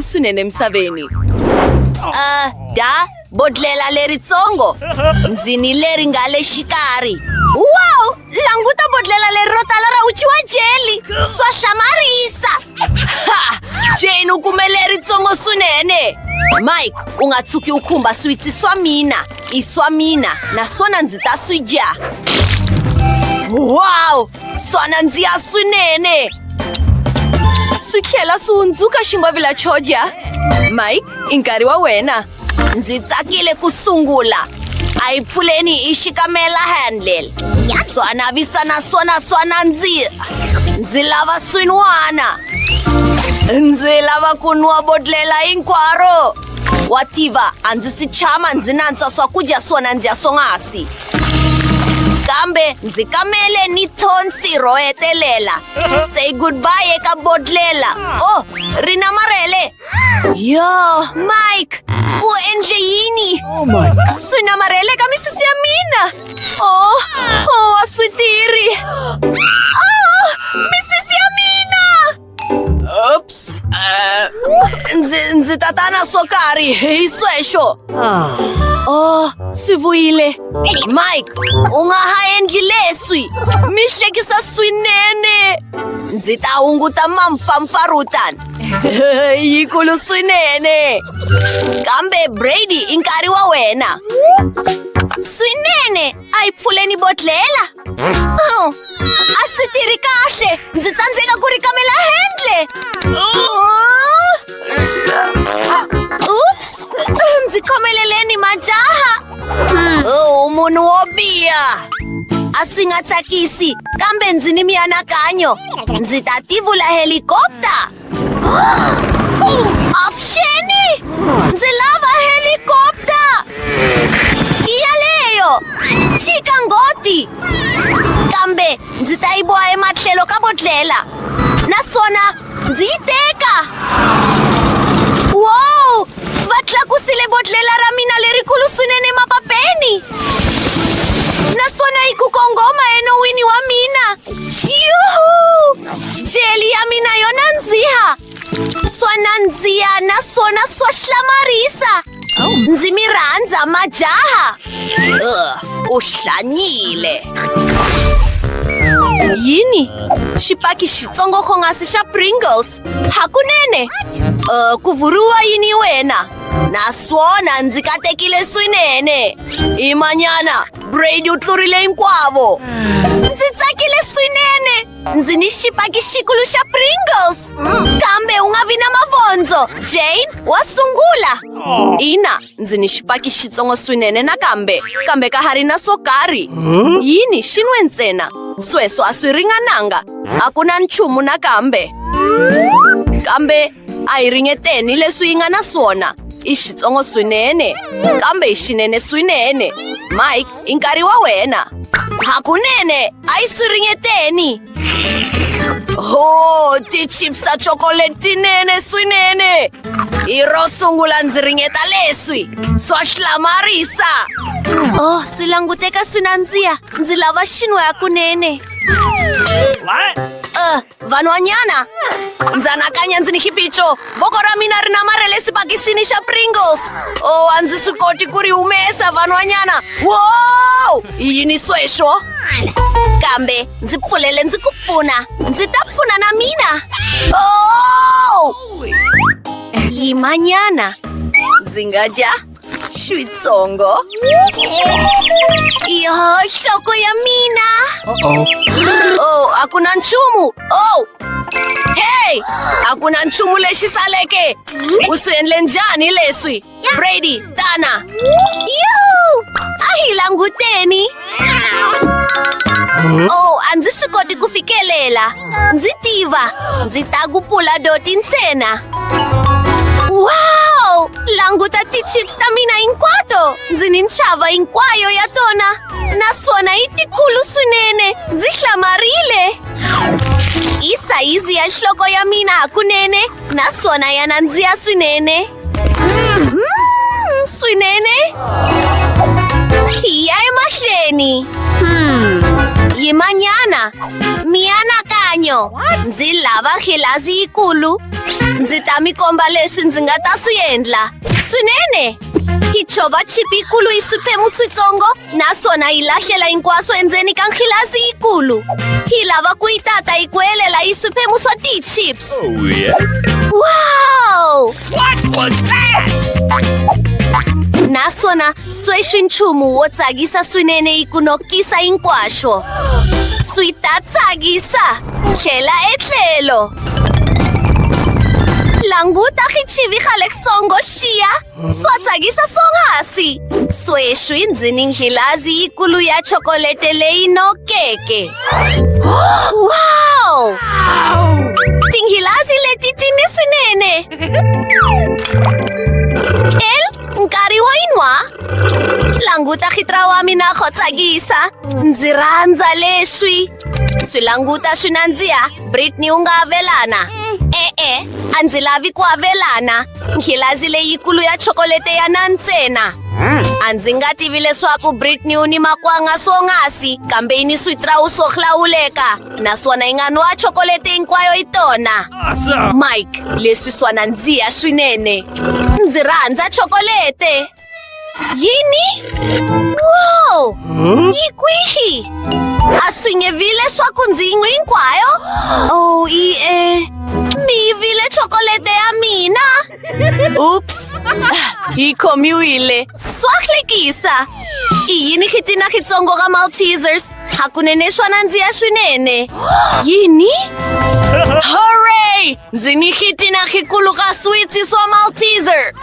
swinene emisaveni. Bodlela leritsongo. Ndzi ni leri nga le xikarhi. Wow! Languta bodlela leri ro tala ra uchiwa jeli. Swa hlamarisa. Jane u kume leritsongo swinene. Mike, u nga tshuki u khumba switsi swa mina. I swa mina, naswona ndzi ta swi dya. Wow! Swa nandziha swinene. Swi tlhela swi hundzuka xingwavila xo dya. Mike, i nkarhi wa wena. Ndzi tsakile ku sungula. A hi pfuleni i xikamela handle. Swa navisa naswona swa nandziha. Ndzi lava swin'wana. Ndzi lava ku nwa bodlela hinkwaro. Wa tiva, a ndzi si tshama ndzi nantswa swakudya swo nandziha swonghasi. Kambe ndzi kamele ni thonsi ro hetelela. Say goodbye eka bodlela. Oh, ri na marhele. Yo, Mike, u endle yini? Oh my God. Swi na marhele ka misisi ya mina. Oh, wa swi tiri. Misisi ya mina. Oops. Ndzi tatana swo karhi hi sweswo. Oh, swi vuyile. Mike, u nga ha endli leswi. Mi hlekisa swinene. Ndzi ta hunguta mampfapfarhutana. Yikulu swinene. Kambe Brady, i nkarhi wa wena. Swinene, a hi pfuleni bodlela. A swi tirhi kahle. Ndzi tsandzeka ku rikamela handle. Oops, ndzi khomeleleni majaha. Munhu wo biha. A swi nga tsakisi, kambe ndzi ni mianakanyo. Ndzi ta tivula helikopta. Afsheni! Ndzi lava helikopta. Iyaleyo. Chika ngoti. Kambe ndzi ta yi boha ematlhelo ka bodlela. Naswona ndzi yi teka. Wow! Va tlakusile bodlela ra mina lerikulu swinene mapapeni. Naswona yi ku kongoma enon'wini wa mina. Yuhu! Jeli ya mina yo nandziha. Swa nandziha naswona swa hlamarisa. Ndzi mi rhandza majaha. U hlanyile. Yini? Xipaki xitsongo khongasi xa Pringles. Hakunene. Ku vuriwa yini wena? Naswona ndzi katekile swinene. Imanyana, Brady u tlurile hinkwavo. Ndzi tsakile swinene. Ndzi ni xipaki xikulu xa Pringles. Kambe u nga vi na mavondzo. Jane, wa sungula. Ina, ndzi ni xipaki xitsongo swinene nakambe ka ha ri na swo karhi. Yini xi nwe ntsena. Sweswo a swi ringananga. A ku na nchumu nakambe. Kambe a hi ringeteni leswi yi nga na swona. I xitsongo swinene. Kambe i xinene swinene. Mike, i nkarhi wa wena. Hakunene, a yi swi ringeteni. Oh, ti-chips ta chocolate tinene swinene. I ro sungula ndzi ringeta leswi. Swa hlamarisa. Oh, swi languteka swi nandziha. Ndzi lava xin'we hakunene. Vanhwanyana, ndzi anakanya ndzi ni xiphiqo. Voko ra mina ri na marhele xipakisini xa Pringles. Oh, a ndzi swi koti ku ri humesa vanhwanyana. Wow! Yini sweswo? Kambe ndzi pfulele ndzi ku pfuna. Ndzi ta pfuna na mina. Oh! Yimanyana. Ndzi nga dya switsongo. Yo, nhloko ya mina. Oh, a ku na nchumu. Oh! Hey! A ku na nchumu lexi saleke. U swi endle njhani leswi? Brady, tana. Yuhu! A hi languteni. Oh, a ndzi swi koti ku fikelela. Ndzi tiva. Ndzi ta ku pfula doti ntsena. Wow! Languta ti-chips ta mina hinkwato. Ndzi ni nxava hinkwayo ya tona. Naswona i tikulu swinene. Ndzi hlamarile. I sayizi ya nhloko ya mina hakunene. Naswona ya nandziha swinene. Swinene. Hi ya emahlweni. Yimanyana, mianakanyo. Ndzi lava khilazi yikulu. Ndzi ta mi komba leswi ndzi nga ta swi endla. Swinene! Hi chova chipi yikulu hi swiphemu switsongo, naswona hi lahlela hinkwaswo endzeni ka khilazi yikulu. Hi lava ku yi tata hi ku helela hi swiphemu swa ti-chips. Oh, yes? Wow! What was that? Naswona sweswi nchumu wo tsakisa swinene hi ku nokisa hinkwaswo. Swi ta tsakisa. Tlhela etlhelo. Languta khichivi khalekisongo xiya. Swa tsakisa swonghasi. Sweswi ndzi ni khilazi yikulu ya chokolete leyi nokeke. Wow! Tinghilazi leti ti ni swinene. Nkarhi wo yin'wa. Languta khitra wa mina kho tsakisa. Ndzi rhandza leswi. Swi languta swi nandziha. Britney u nga avelana. A ndzi lavi ku avelana. Khilazi leyikulu ya chokolete ya nantsena. A ndzi nga tivi leswaku Britney u ni makwanga swonghasi, kambe yi ni switirawu swo hlawuleka. Naswona yi nga nwa chokolete hinkwayo hi tona. Awesome! Mike, leswi swa nandziha swinene. Ndzi rhandza chokolete. Yini? Wow! Yi kwihi? A swi nge vi leswaku ndzi yi nwi hinkwayo? Oh, mi yivile chokolete ya mina. Oops. Hi khomiwile. Swa hlekisa. I yini khitina khitsongo ka Maltesers? Hakunene swa nandziha swinene. Yini? Hooray! Ndzi ni khitina khikulu ka sweets swa Malteser.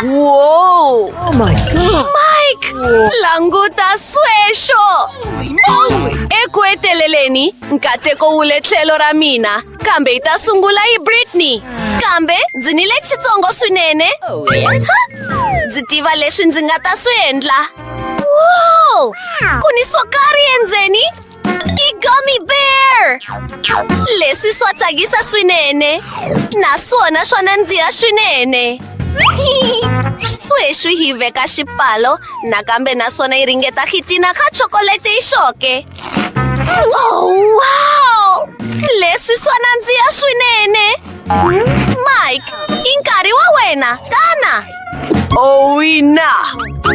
Whoa! Oh my God! Mike! Languta swesho! Eku heteleleni, nkateko wu le tlhelo ra mina, kambe hi ta sungula hi Britney. Kambe ndzi ni le xitsongo swinene. Ndzi tiva leswi ndzi nga ta swi endla. Wow! Ku ni swo karhi endzeni. I gummy bear! Leswi swa tsakisa swinene. Naswona swa nandziha swinene. Sweswi hi veka xipfalo, nakambe naswona hi ringeta khitina ka chokolete hi xoke. Oh, wow! Leswi swa nandziha swinene. Mike, i nkarhi wa wena, kana? Owina!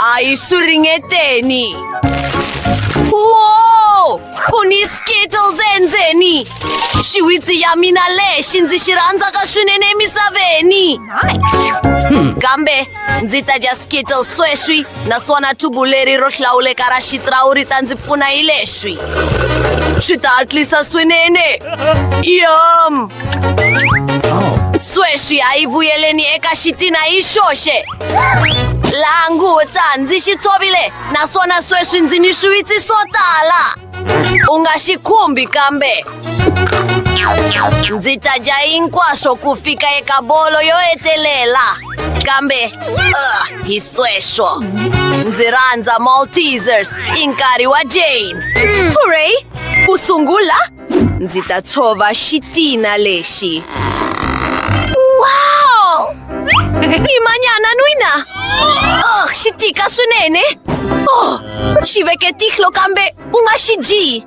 A hi swi ringeteni. Wow! Ku ni Skittles endzeni. Xiwitsi ya mina lexi ndzi xi rhandzaka swinene emisaveni. Kambe ndzi ta dya Skittles sweswi, naswona tubu leri ro hlawuleka ra xitirawu ri ta ndzi pfuna hi leswi. Swi ta hatlisa swinene. Yum! Sweswi a hi vuyeleni eka xitina hi xoxe. Languta, ndzi xi tshovile, naswona sweswi ndzi ni swiwitsi swo tala. U nga xi khumbi kambe. Ndzi ta dya hinkwaswo ku fika eka bolo yo hetelela. Kambe, hi sweswo. Ndzi rhandza Maltesers, i nkarhi wa Jane. Hooray! Ku sungula, ndzi ta tshova xitina lexi. Wow! Himanyana nwina. Xi tika swinene. Xi veke tihlo kambe u nga xi dyi.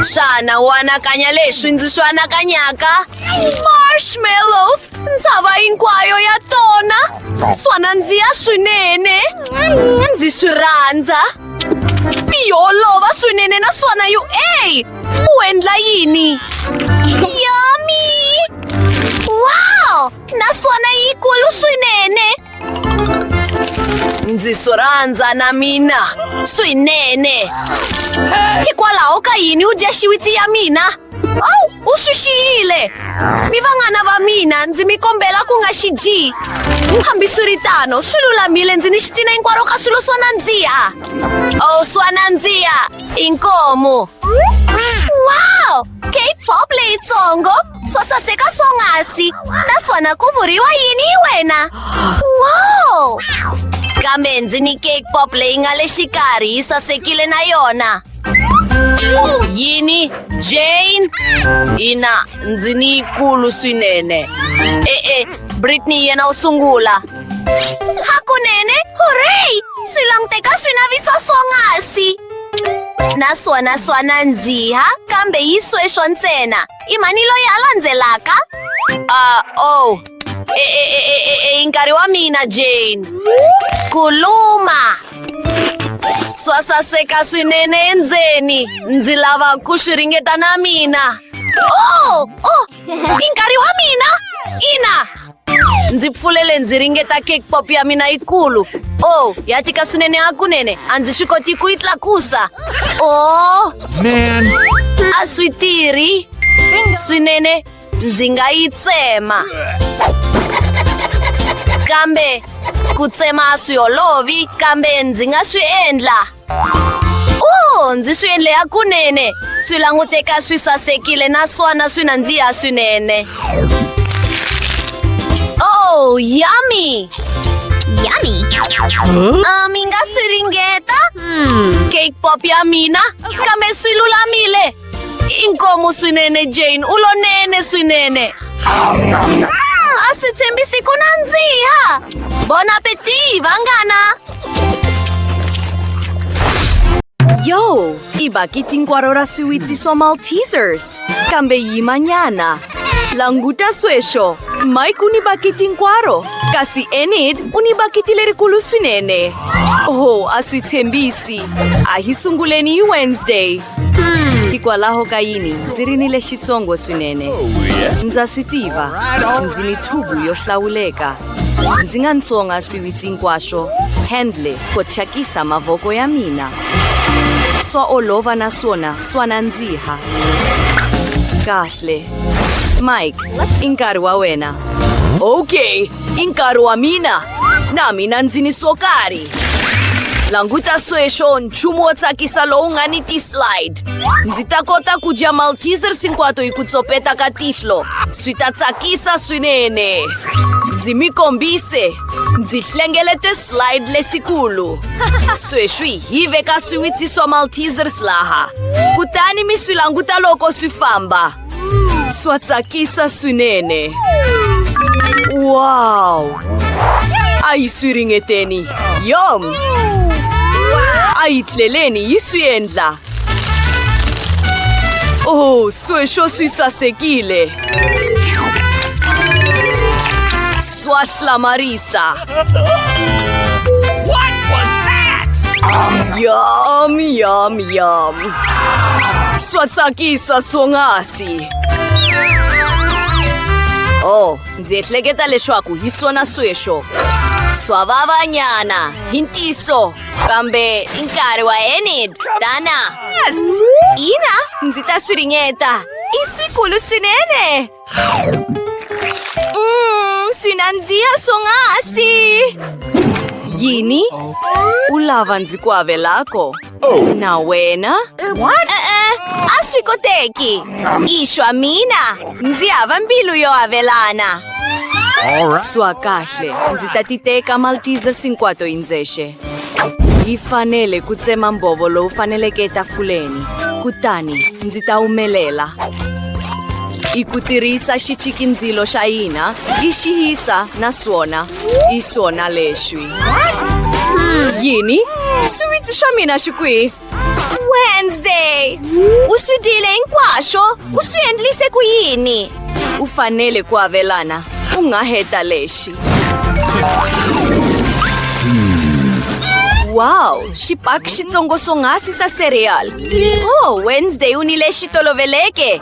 Xana u anakanya leswi ndzi swi anakanyaka? Marshmallows, ntshava hinkwayo ya tona. Swa nandziha swinene. Ndzi swi rhandza. Ti olova swinene naswona u endla yini? Yummy! Wow! Naswona yikulu swinene. Ndzi swi rhandza na mina swinene. Hikwalaho ka yini u dya xiwitsi ya mina? U swi xiyile. Mi vanghana va mina ndzi mi kombela ku nga xi dyi. Hambiswiritano swi lulamile, ndzi ni xitina hinkwaro ka swilo swo nandziha. Swa nandziha. Inkomu. Wow! K-pop leyitsongo. Swo saseka swonghasi. Naswona ku vuriwa yini hi wena? Wow! Kambe ndzi ni cake pop leyi nga le xikarhi yi sasekile na yona. Yini? Jane? Ina, ndzi ni yikulu swinene. Britney yena u sungula. Hakunene? Hooray! Swi languteka swi navisa swonghasi. naswona nandziha kambe hi sweswo ntsena. I mani loyi a landzelaka? I nkarhi wa mina Jane. Kuluma. Swa saseka swinene endzeni. Ndzi lava ku swi ringeta na mina. I nkarhi wa mina? Ina. Ndzi pfulele ndzi ringeta cake pop ya mina ikulu. Ya tika swinene hakunene. A ndzi swi koti ku yi tlakusa. Man. A swi tirhi. Swinene ndzi nga yi tsema. Kambe ku tsema a swi olovi kambe ndzi nga swi endla. Ndzi swi endle hakunene. Swi languteka swi sasekile naswona swi nandziha swinene. Yummy! Yummy. Mi nga swi ringeta? Cake pop ya mina kambe swi lulamile. Inkomu swinene Jane, u lonene swinene. A swi tshembisi ku nandziha. Bon appetit, vanghana! Yo, i bakiti hinkwaro ra swiwitsi swa Maltesers. Kambe yimanyana. Languta sweswo. Mike uni bakiti hinkwaro. Kasi Enid uni bakiti lerikulu swinene. A swi tshembisi. A hi sunguleni hi Wednesday. Hikwalaho ka yini ndzi ri ni le xitsongo swinene. Ndza swi tiva. Ndzi ni thubu yo hlawuleka. Ndzi nga ntsonga swiwitsi hinkwaswo. Handle ko thyakisa mavoko ya mina. Swa olova naswona swa nandziha. Kahle. Mike, i nkarhi wa wena. Okay, i nkarhi wa mina. Na mina ndzi ni swo karhi. Languta sweswo nchumu wo tsakisa lowu nga ni ti-slide. Ndzi ta kota ku dya Maltesers hinkwato hi ku tsopeta ka tihlo. Swi ta tsakisa swinene. Ndzi mi kombise. Ndzi hlengelete slide lesikulu. Sweswi hi veka swiwitsi swa Maltesers laha. Kutani mi swi languta loko swi famba. Swa tsakisa swinene. Wow! A hi swi ringeteni. Yum! A hi tleleni hi swi endla. Sweswo swi sasekile. Swa hlamarisa. What was that? Yum, yum, yum. Swa tsakisa swonghasi. Ndzi ehleketa leswaku hi swona sweswo. Swa vavanyana, hi ntiso. Kambe i nkarhi wa Enid, Dana. Yes! Ina, ndzi ta swi ringeta. I swikulu swinene. Swi nandziha swonghasi. Yini? U lava ndzi ku avelako? Na wena? A swi koteki. Ishwa mina. Ndzi hava mbilu yo avelana. Swa kahle, ndzi ta ti teka Maltesers hinkwato hi ndzexe. Hi fanele ku tsema mbovo lowu faneleke etafuleni. Kutani ndzi ta humelela. I ku tirhisa xichikindzilo xa hina, i xi hisa naswona i swona leswi. Yini? Swiwitsi swa mina xi kwihi? Wednesday! U swi dile hinkwaswo? U swi endlise ku yini? U fanele ku avelana. U nga heta lexi. Wow, xipaki xitsongo swonghasi sa cereal. Wednesday u nile xitoloveleke.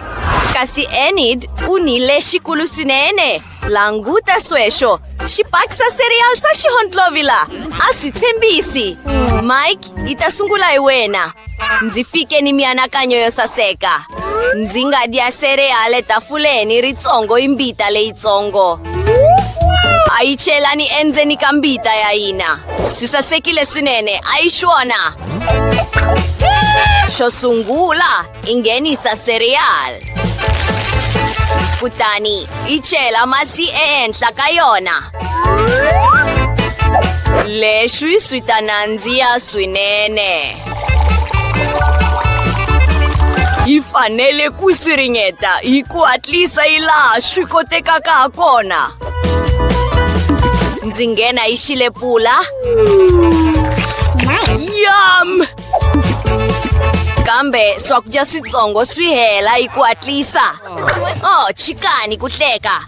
Kasi Enid u nile xikulu swinene. Languta sweswo. Xipaki sa cereal sa xihontlovila. A swi tshembisi. Mike, i ta sungula hi wena. Ndzi fike ni mianakanyo yo saseka. Ndzi nga dya cereal etafuleni ritsongo hi mbita leyitsongo. A yi chelani endzeni ka mbita ya hina. Swi sasekile swinene, a yi swona. Xo sungula, i nghenisa cereal. Kutani, i chela masi ehenhla ka yona. Leswi swi ta nandziha swinene. Hi fanele ku swi ringeta hi ku hatlisa hi laha swi kotekaka ha kona. Ndzi nghena hi xilepula. Yum! kambe swakudya switsongo swi hela hi ku hatlisa. Oh, chikani ku hleka.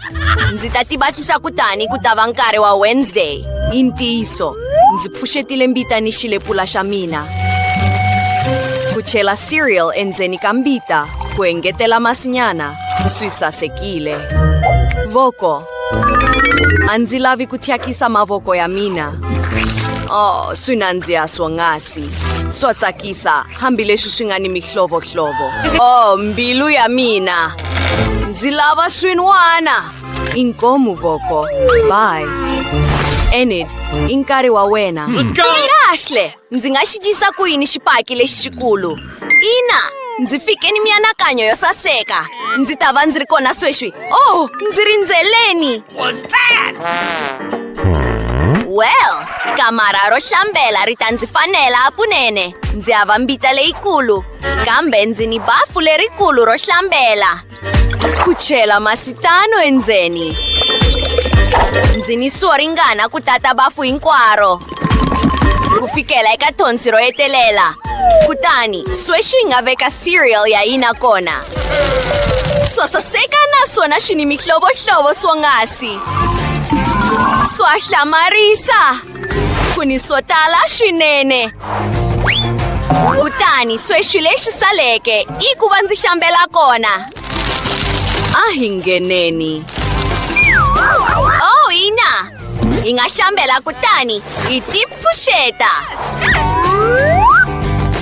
Ndzi ta tibasisa kutani ku ta va nkarhi wa Wednesday. Hi ntiyiso, ndzi pfuxetile mbita ni xilepula xa mina. Ku chela cereal endzeni ka mbita, ku engetela masinyana, swi sasekile. Voko. A ndzi lavi ku thyakisa mavoko ya mina. Oh, swi nandziha swonghasi. Swa tsakisa, hambileswi swi nga ni mihlovohlovo. Oh, mbilu ya mina. Ndzi lava swin'wana. Inkomu Voko. Bye. Enid, i nkarhi wa wena. Let's go! Kahle, ndzi nga xi dyisa ku yini xipaki lexi xikulu? Ina, ndzi fike ni mianakanyo yo saseka. Ndzi ta va ndzi ri kona sweswi. Oh, ndzi rindzeleni. What's that? Well, kamara ro hlambela ri ta ndzi fanela hakunene. Ndzi hava mbita leyikulu, kambe ndzi ni bafu lerikulu ro hlambela. Ku chela masitano endzeni. Ndzi ni swo ringana ku tata bafu hinkwaro. Ku fikela eka thonsi ro hetelela. Kutani, sweswi hi nga veka cereal ya hina kona. Swa saseka naswona swi ni mihlovohlovo swonghasi. Swa hlamarisa. Ku ni swo tala swinene. Kutani, sweswi lexi saleke i ku va ndzi hlambela kona. A hi ngheneni. Oh, ina! Hi nga hlambela kutani hi tipfuxeta.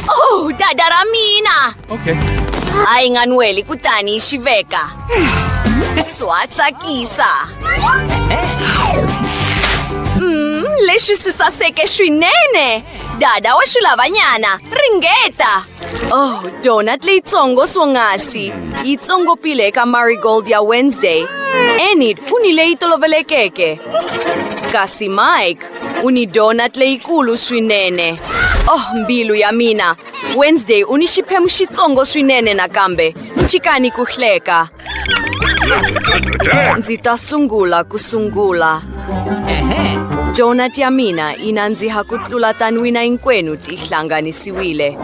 Oh, dada ra mina! Okay. A hi nga nweli kutani hi xi veka. Swa tsakisa. Leswi swi saseke swinene. Dada wa swi lavanyana, ringeta. Oh, donut leyitsongo swonghasi. Yitsongo pile eka marigold ya Wednesday. Enid, u ni leyi tolovelekeke. Kasi Mike, u ni donut leyikulu swinene. Oh, mbilu ya mina. Wednesday u ni xiphemu xitsongo swinene nakambe. Chikani ku hleka. Ndzi ta sungula ku sungula. Donut ya mina yi nandziha ku tlula tan'wina hinkwenu ti hlanganisiwile.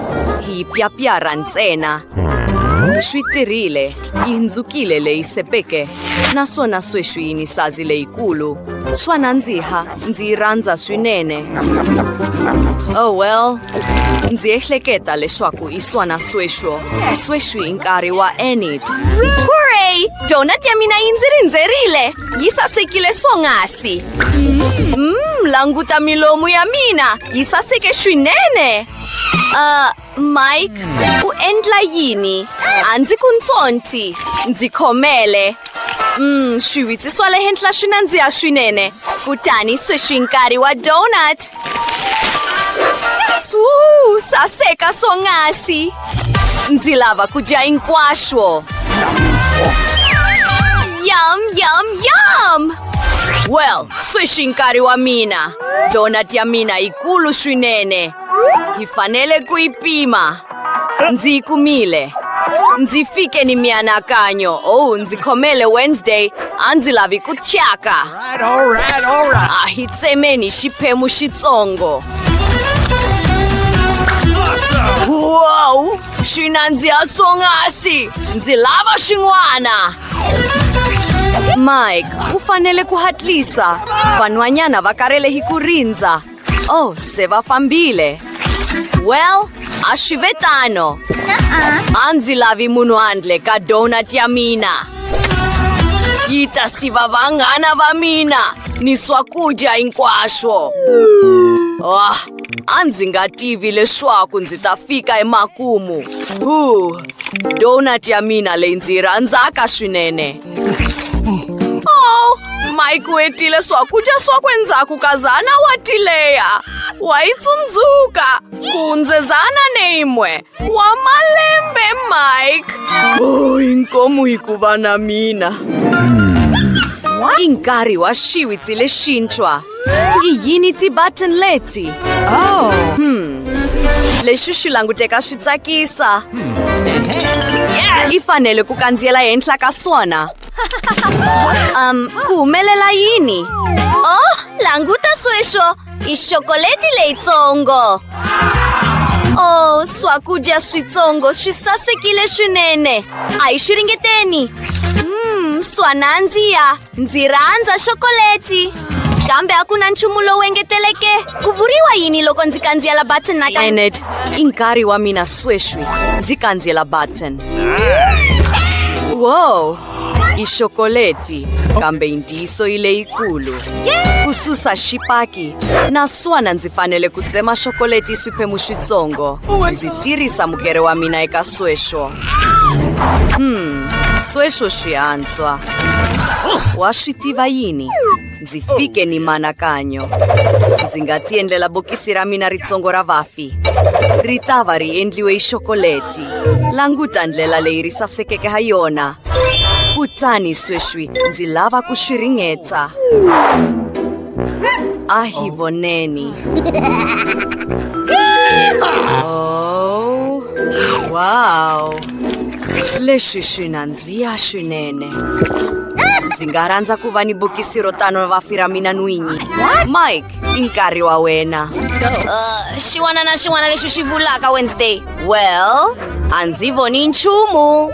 Hi pyapyara ntsena. Swi tirhile, yi hundzukile leyi sepeke. Naswona sweswi yi ni sazi leyikulu. Swa nandziha, ndzi yi rhandza swinene. Oh well, ndzi ehleketa leswaku i swona sweswo. Sweswi i nkarhi wa Enid. Hooray! Donut ya mina yi ndzi rindzerile. Yi sasekile swonghasi. Languta milomu ya mina, yi saseke swinene. Mike, u endla yini? A ndzi ku ntsonti, ndzi khomele. Swiwitsi swa le henhla swi nandziha swinene. Kutani sweswi nkarhi wa donut. Saseka swonghasi. Ndzi lava ku dya hinkwaswo. Yum, yum, yum! Well, sweswi nkarhi wa mina. Donut ya mina yikulu swinene. Hi fanele ku yi pima. Ndzi yi kumile. Ndzi fike ni mianakanyo. Oh, ndzi khomele Wednesday. A ndzi lavi ku thyaka. All right. A hi tsemeni xiphemu xitsongo. Awesome! Wow! Swi nandziha swonghasi. Ndzi lava swin'wana. Mike, u fanele ku hatlisa. Vanhwanyana va karele hi ku rindza. Oh, se va fambile. Well, a swi ve tano. A ndzi lavi munhu handle ka donut ya mina. Yi ta siva vanghana va mina ni swakudya hinkwaswo. A ndzi nga tivi leswaku ndzi ta fika emakumu. Donut ya mina leyi ndzi yi rhandzaka swinene. Oh, Mike u hetile swakudya swakwe endzhaku ka zana wa tileya. Wa yi tsundzuka ku ndzezana neimwe wa malembe Mike. Oh, inkomu hi ku va na mina. I nkarhi wa xiwitsi lexintshwa. I yini ti-button leti? Oh. Leswi swi languteka swi tsakisa. I fanele ku kandziyela henhla ka swona. Ku humelela yini? Oh, languta sweswo. I xokoleti leyitsongo. Oh, swakudya switsongo swi sasekile swinene. A hi swi ringeteni. Swa nandziha. Ndzi rhandza xokoleti. Kambe a ku na nchumu lowu engeteleke. Ku vuriwa yini loko ndzi kandziyela button nakambe? Enid, i nkarhi wa mina sweswi. Ndzi kandziyela button. Wow, i xokoleti. Kambe i ntiyiso yi leyikulu. Ku susa xipaki, naswona ndzi fanele ku tsema xokoleti hi swiphemu switsongo. Ndzi tirhisa mugere wa mina eka sweswo. Sweswo swi antswa. Wa swi tiva yini? Ndzi fike ni manakanyo. Ndzi nga ti endlela bokisi ra mina ritsongo ra vafi. Ri ta va ri endliwe hi xokoleti. Languta ndlela leyi ri sasekeke ha yona. Kutani sweswi ndzi lava ku swi ringeta. A hi voneni. Oh, wow. Leswi swi nandziha swinene. Ndzi nga rhandza ku va ni bokisi ro tano vafi ra mina n'winyi. Mike, i nkarhi wa wena. Xin'wana na xin'wana lexi xi vulaka Wednesday. Well, a ndzi voni nchumu.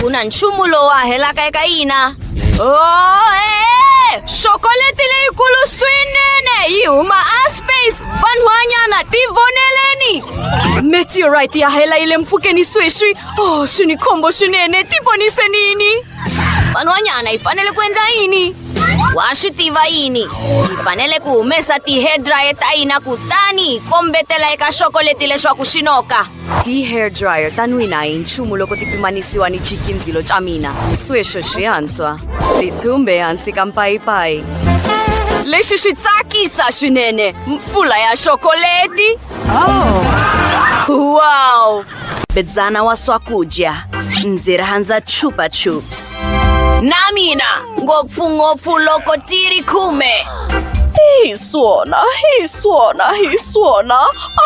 Ku na nchumu lowu a helaka eka hina. Xokoleti leyikulu swinene yi huma a space. Vanhwanyana ti voneleni. Meteorite ya hela ile mpfhukeni sweswi. Oh, swi ni khombo swinene. Ti vonise nini? Vanhwanyana hi fanele ku endla yini? Wa swi tiva yini? Hi fanele ku humesa ti-hair dryer ta hina kutani hi kombetela eka xokoleti leswaku xi noka. Ti-hair dryer ta n'wina hi nchumu loko ti pimanisiwa ni chikindzilo ta mina. Sweswo swi antswa. Ti thumbe hansi ka mpayipayi. Leswi swi tsakisa swinene. Mpfula ya xokoleti. Wow! Bedzana wa swakudya. Ndzi rhandza Chupa Chups. Na mina ngopfungopfu loko ti ri khume. Hi swona.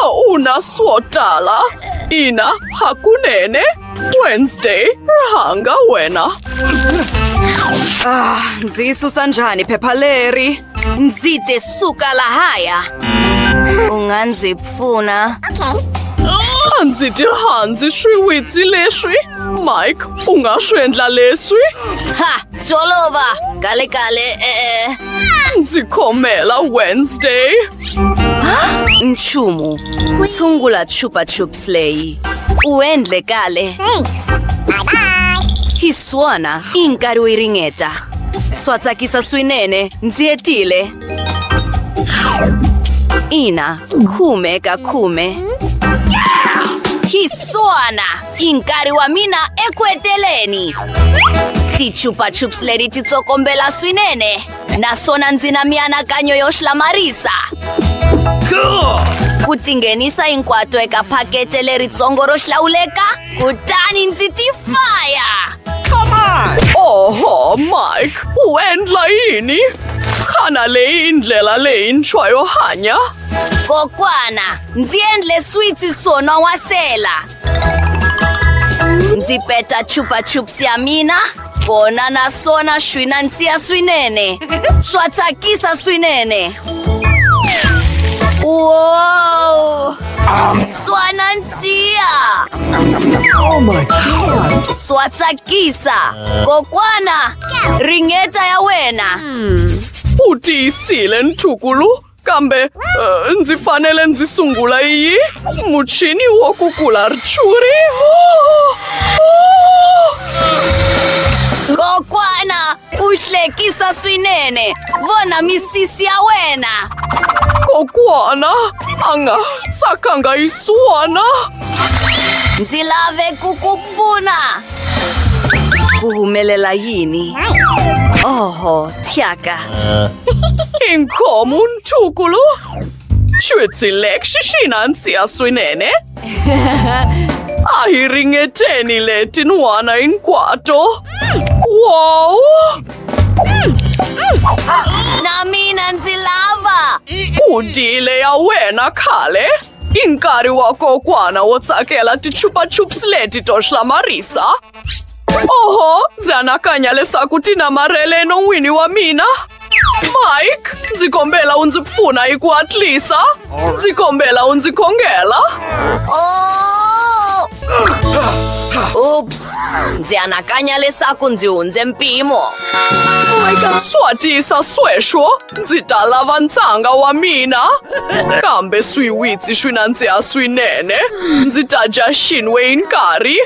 A una swo tala. Ina hakunene. Wednesday, rhanga wena. Ndzi susa njhani phepha leri? Ndzi te suka lahaya. U nga ndzi pfuna. Ndzi tirhandzi swiwitsi leswi. Mike, u nga swi endla leswi? Ha, solova. Kale. Ndzi khomela Wednesday. Nchumu, tshungula Chupa Chups leyi. U endle kale. Thanks. Bye-bye. Hi swona, i nkarhi wo yi ringeta. Swa tsakisa swinene, ndzi hetile. Ina, 10 ka 10. Hi swona, i nkarhi wa mina eku heteleni. Ti-Chupa Chups leti ti tsokombela swinene. Naswona ndzi na mianakanyo yo hlamarisa. Ku tinghenisa hinkwato eka phakete leritsongo ro hlawuleka, kutani ndzi ti faya. Oho, Mike, u endla yini? Khana leyi ndlela leyintshwa yo hanya? Kokwana, ndzi endle switsi swo nwasela. Ndzi peta Chupa Chups ya mina, kona naswona swi nandziha swinene. Swa tsakisa swinene. Wow! Swa nandziha. Oh my God! Swa tsakisa. Kokwana, ringeta ya wena. U tiyisile nthukulu? Kambe ndzi fanele ndzi sungula iyi muchini wo kukula richuri. Kokwana, u hlekisa swinene. Vona misisi ya wena. Kokwana, a nga tsakanga hi swona. Ndzi lave ku ku pfuna. Ku humelela yini? Oho, thyaka. Inkhomo nthukulu? Xwitsi lexi xi nandziha swinene. A hi ringeteni leti n'wana hinkwato. Wow! Na mina ndzi lava. U dyile ya wena khale? I nkarhi wa kokwana wo tsakela ti-Chupa Chups leti to hlamarisa. Oho, ndzi anakanya leswaku ti namarhele n'wini wa mina. Mike, ndzi kombela u ndzi pfuna hi ku hatlisa. Ndzi kombela u ndzi khongela. Oops, ndzi anakanya leswaku ndzi hundze mpimo. Swa tisa sweswo, ndzi ta lava ntsanga wa mina. Kambe swiwitsi swi nandziha swinene. Ndzi ta dya xin'we hi nkarhi.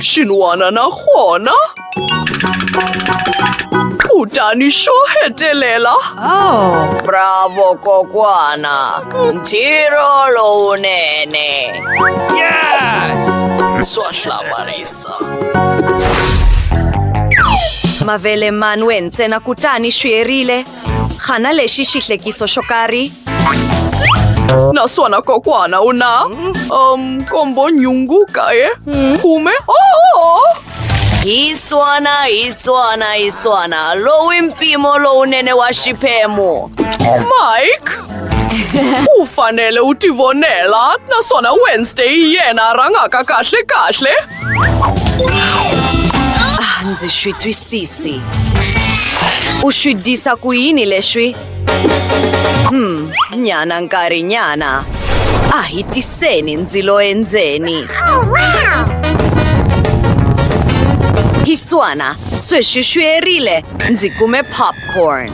Xin'wana na xona. Kutani xo hetelela. Bravo kokwana, ntirho lowunene. Swa hlamarisa. Mavele manwe ntsena kutani swi herile. Khana lexi xihlekiso xo karhi. Naswona kokwana u na kombo nyungu kaye. Khume. Hi swona, lowu i mpimo lowunene wa xiphemu. Mike, u fanele u tivonela, naswona Wednesday hi yena a rhangaka kahle. Ndzi swi twisisi. U swi disa ku yini leswi? Nyana nkarhi nyana. Hi tiseni ndzilo endzeni. Hiswana, sweswi swi herile. Ndzi kume popcorn.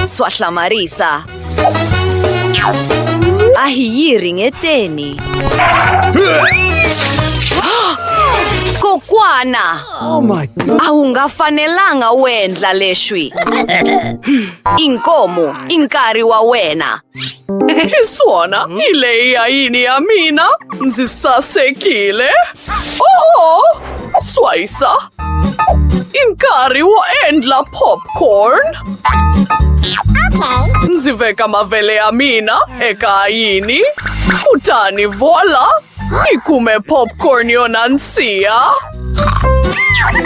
Swa hlamarisa. Hi yi ringeteni. Kokwana! Oh my God! A wu nga fanelanga u endla leswi. Inkomu, i nkarhi wa wena. Hi swona, hi leyi ya yini ya mina. Ndzi sasekile. Swayisa. I nkarhi wo endla popcorn. Ndzi veka mavele ya mina eka ayini. Kutani vola. Hi kume popcorn yo nansiha.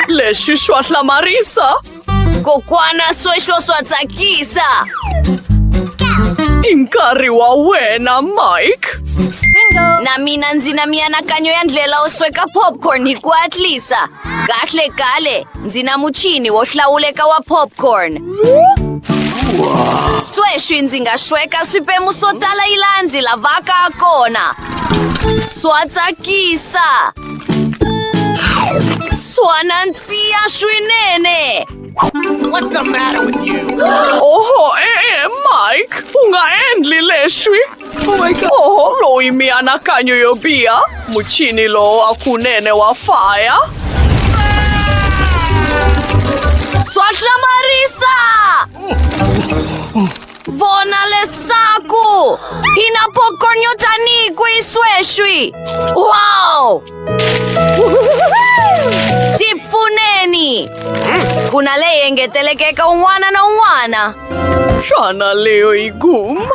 Leswi swa hlamarisa. Kokwana sweswo swa tsakisa. I nkarhi wa wena, Mike. Na mina ndzi na mianakanyo ya ndlela wo sweka popcorn hi ku hatlisa. Kahle, ndzi na muchini wo hlawuleka wa popcorn. Sweswi ndzi nga sweka swiphemu swo tala hi laha ndzi lavaka kona. Swa tsakisa. Swa nandziha swinene. What's the matter with you? Mike, u nga endli leswi. Lowu i mianakanyo yo biha. Muchini lowu a kunene wa faya. Swa hlamarisa. Vona leswaku hi na popcorn yo tanihi kwihi sweswi. Wow! Tipfuneni. Kuna leyi engetelekeka un'wana na un'wana. Xana leyo i gum?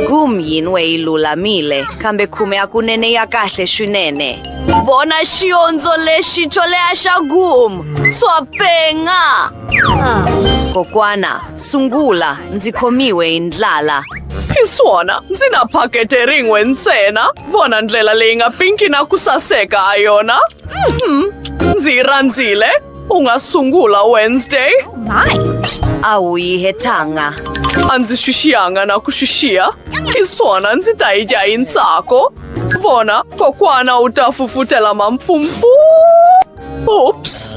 Gum yin'we yi lulamile, kambe khume hakunene ya kahle swinene. Vona xiondzo lexi xo leha xa gum. Swa penga. Kokwana, sungula. Ndzi khomiwe hi ndlala. Hi swona, ndzi na phakete rin'we ntsena. Vona ndlela leyi nga pinki na ku saseka ha yona. Ndzi yi rhandzile. U nga sungula Wednesday. A wu yi hetanga. A ndzi xixiyanga na ku xixiya. Hi swona ndzi ta yi dya hi ntsako. Vona, kokwana u ta fufutela mampfumfu. Oops.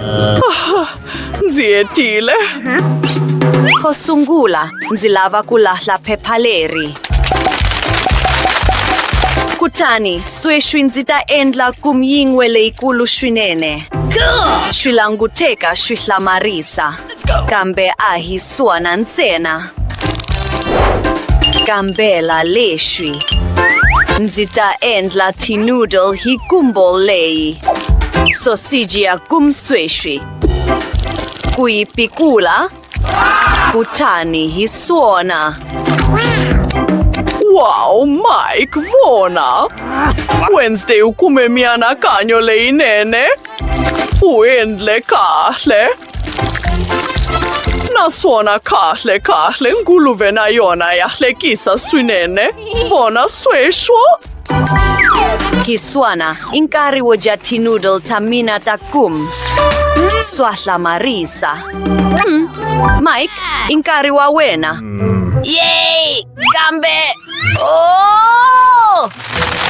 Ndzi hetile. Ko sungula, ndzi lava ku lahla phepha leri. Kutani, sweswi ndzi ta endla gum yin'we leyikulu swinene. Swi languteka swi hlamarisa. Kambe a hi swona ntsena. Kambela leswi. Ndzi ta endla ti-noodle hi gumbo leyi. Sausage ya gum sweswi. Ku yi pikula. Kutani hi swona. Wow, Mike, vona. Wednesday u kume mianakanyo leyinene. U endle kahle. Naswona kahle nguluve na yona ya hlekisa swinene. Vona sweswo. Hiswana, i nkarhi wo dya ti-noodle ta mina ta gum. Swa hlamarisa. Mike, i nkarhi wa wena. Yay! Kambe! Oh!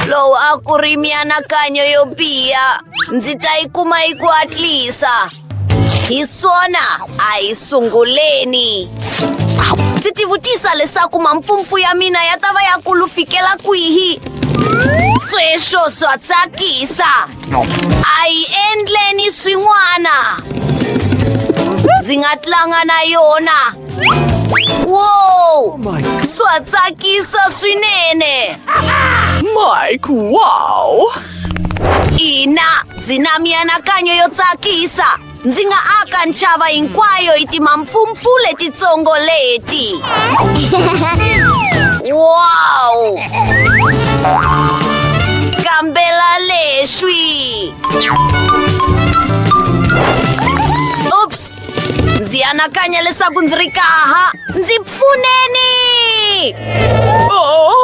Lowu a ku ri mianakanyo yo biha. Ndzi ta yi kuma hi ku hatlisa. Hi swona a hi sunguleni. Ndzi tivutisa leswaku mampfumfu ya mina ya ta va ya kulu fikela kwihi. Sweswo swa tsakisa. A hi endleni swin'wana. Ndzi nga tlanga na yona. Wow! Swa tsakisa swinene. Mike, wow! Ina, ndzi na mianakanyo yo tsakisa. Ndzi nga aka nchava hinkwayo hi timampfumfu letitsongo leti. Wow! Kambela leswi. Oops! Ndzi anakanya leswaku ndzi ri kaha. Ndzi pfuneni! Oh,